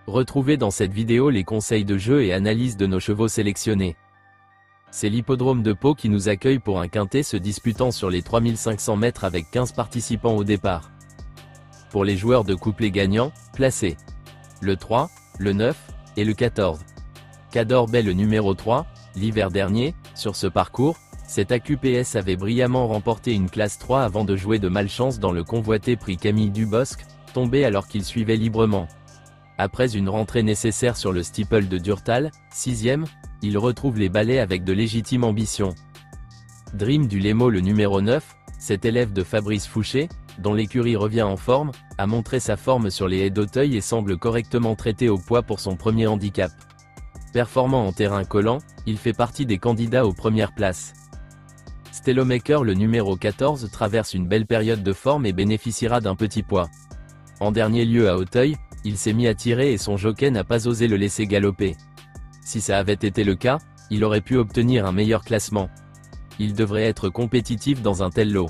Retrouvez dans cette vidéo les conseils de jeu et analyse de nos chevaux sélectionnés. C'est l'hippodrome de Pau qui nous accueille pour un quintet se disputant sur les 3500 mètres avec 15 participants au départ. Pour les joueurs de couplet gagnants, placez le 3, le 9 et le 14. Cador Bay le numéro 3, l'hiver dernier, sur ce parcours, cet AQPS avait brillamment remporté une classe 3 avant de jouer de malchance dans le convoité prix Camille Dubosc, tombé alors qu'il suivait librement. Après une rentrée nécessaire sur le steeple de Durtal, 6ème, il retrouve les balais avec de légitimes ambitions. Dream du Lemo le numéro 9, cet élève de Fabrice Fouché, dont l'écurie revient en forme, a montré sa forme sur les haies d'Auteuil et semble correctement traité au poids pour son premier handicap. Performant en terrain collant, il fait partie des candidats aux premières places. Stellomaker le numéro 14 traverse une belle période de forme et bénéficiera d'un petit poids. En dernier lieu à Auteuil, il s'est mis à tirer et son jockey n'a pas osé le laisser galoper. Si ça avait été le cas, il aurait pu obtenir un meilleur classement. Il devrait être compétitif dans un tel lot.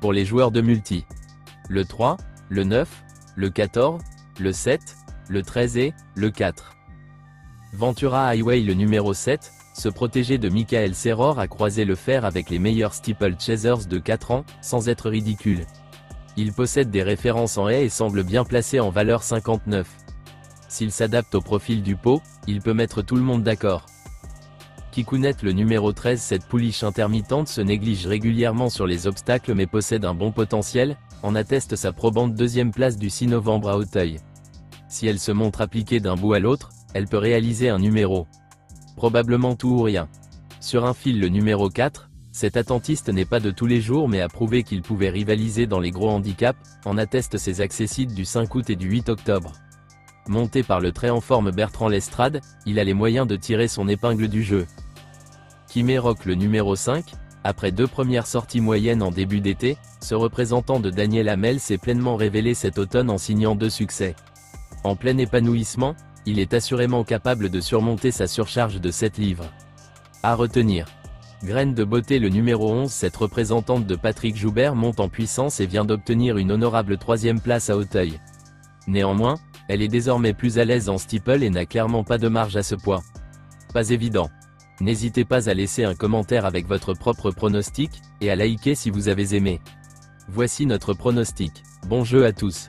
Pour les joueurs de multi, le 3, le 9, le 14, le 7, le 13 et le 4. Ventura Highway le numéro 7, ce protégé de Michael Serror a croisé le fer avec les meilleurs steeple chasers de 4 ans, sans être ridicule. Il possède des références en haie et semble bien placé en valeur 59. S'il s'adapte au profil du pot, il peut mettre tout le monde d'accord. Kikunet le numéro 13, cette pouliche intermittente se néglige régulièrement sur les obstacles mais possède un bon potentiel, en atteste sa probante deuxième place du 6 novembre à Auteuil. Si elle se montre appliquée d'un bout à l'autre, elle peut réaliser un numéro. Probablement tout ou rien. Sur un fil le numéro 4, cet attentiste n'est pas de tous les jours mais a prouvé qu'il pouvait rivaliser dans les gros handicaps, en attestent ses accessites du 5 août et du 8 octobre. Monté par le très en forme Bertrand Lestrade, il a les moyens de tirer son épingle du jeu. Kimé-Rock le numéro 5, après 2 premières sorties moyennes en début d'été, ce représentant de Daniel Hamel s'est pleinement révélé cet automne en signant 2 succès. En plein épanouissement, il est assurément capable de surmonter sa surcharge de 7 livres. À retenir. Graine de beauté le numéro 11, cette représentante de Patrick Joubert monte en puissance et vient d'obtenir une honorable 3ème place à Auteuil. Néanmoins, elle est désormais plus à l'aise en steeple et n'a clairement pas de marge à ce poids. Pas évident. N'hésitez pas à laisser un commentaire avec votre propre pronostic, et à liker si vous avez aimé. Voici notre pronostic. Bon jeu à tous.